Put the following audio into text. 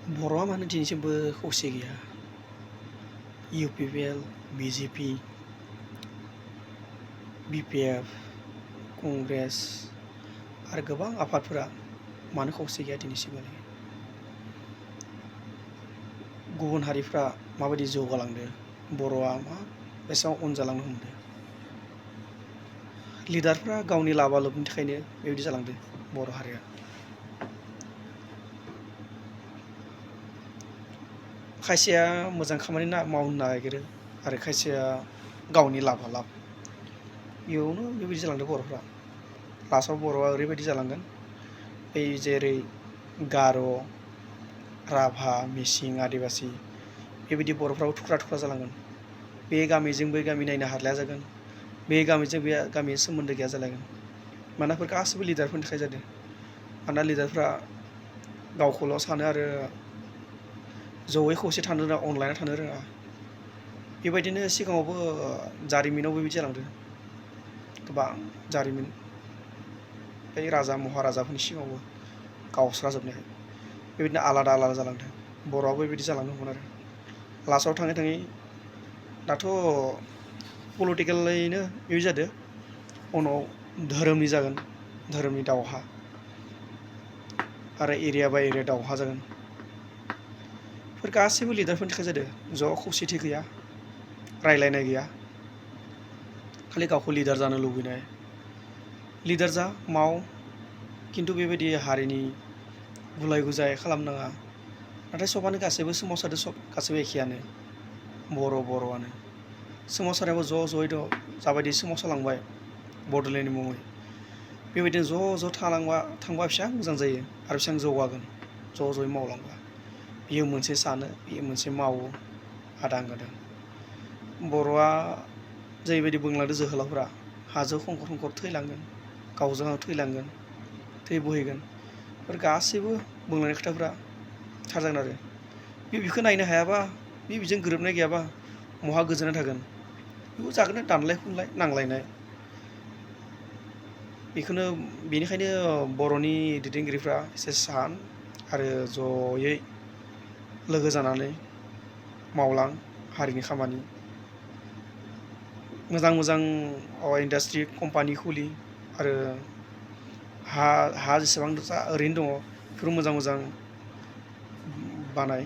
बर'आ मानो दिनैसिमबो खौसे गैया? UPPL, BJP, BPF, कंग्रेस आरो गोबां आफादफोरा मानो खौसे गैया दिनैसिमहालागै? गुबुन हारिफ्रा माबायदि जौगालांदो, बर'आ मा बेसेबां उन जालांनो हमदो? लिडारफ्रा गावनि लाबा-लाबनि थाखायनो बेबायदि जालांदो बर' हारिया। खायसेया मोजां खामानि मावनो नागिरो आरो खायसेया गावनि लाबा-लाब। बेयावनो बेबायदि जालांदों बर'फ्रा। लास्टआव बर'आ ओरैबायदि जालांगोन, बै जेरै गार', राभा, मिसिं, आदिबासि बेबायदि बर'फ्राबो थुख्रा जालांगोन। बे गामिजों बै गामि नायनो हालाया जागोन। बे गामिजों बे गामिजों सोमोन्दो गैया जालांगोन। मानोना बेफोर गासैबो लिडारफोरनि थाखाय जादों। मानोना लिडारफ्रा गावखौल' सानो आरो जयै खौसे थानो रोङा, अनलायना थानो रोङा। बेबायदिनो सिगाङावबो जारिमिनाव बेबायदि जालांदों। गोबां जारिमिन बै राजा महाराजाफोरनि सिगाङावबो गावस्राजोबनाय बेबायदिनो आलादा जालांदों। बर'आबो बेबायदि जालांदोंमोन आरो लास्टआव थाङै दाथ' पलिटिकेलैनो बेबायदि जादों। उनाव धोरोमनि जागोन, धोरोमनि दावहा आरो एरिया बाय एरिया दावहा जागोन। बेफोर गासैबो लिडारफोरनि थाखाय जादों। ज' खौसेथि गैया, रायलायनाय गैया, खालि गावखौ लिडार जानो लुबैनाय। लिडार जा, माव, खिन्थु बेबायदि हारिनि गुलाय-गुजाय खालामनाङा। नाथाय सबानो गासैबो सोमावसारदों, गासैबो एखेयानो। बर'आनो सोमावसारनायाबो ज'यै दं। जाबायदि सोमावसारलांबाय बड'लेण्डनि मुङै, बेबायदिनो ज' थांबा बेसेबां मोजां जायो आरो बेसेबां जौगागोन ज'यै मावलांबा। बियो मोनसे सानो, बियो मोनसे मावो, आदां-गादां। बर'आ जेरैबायदि बुंलांदों जोहोलावफ्रा, हाजो खंखर थैलांगोन, गावजों गाव थैलांगोन, थै बोहैगोन। बेफोर गासैबो बुंलांनाय खोथाफ्रा थार जागोन आरो बेखौ नायनो हायाबा, बेजों गोरोबनाय गैयाबा महा गोजोननाय थागोन? बेखौ जागोन दानलाय-खमलाय, नांलायनाय। बेनिखायनो बर'नि दैदेनगिरिफ्रा एसे आरो ज'यै लोगो जानानै मावलां हारिनि खामानि। मोजां इन्डास्ट्रि, कम्पानि खुलि आरो हा जेसेबां ओरैनो दङ बेफोर मोजां बानाय।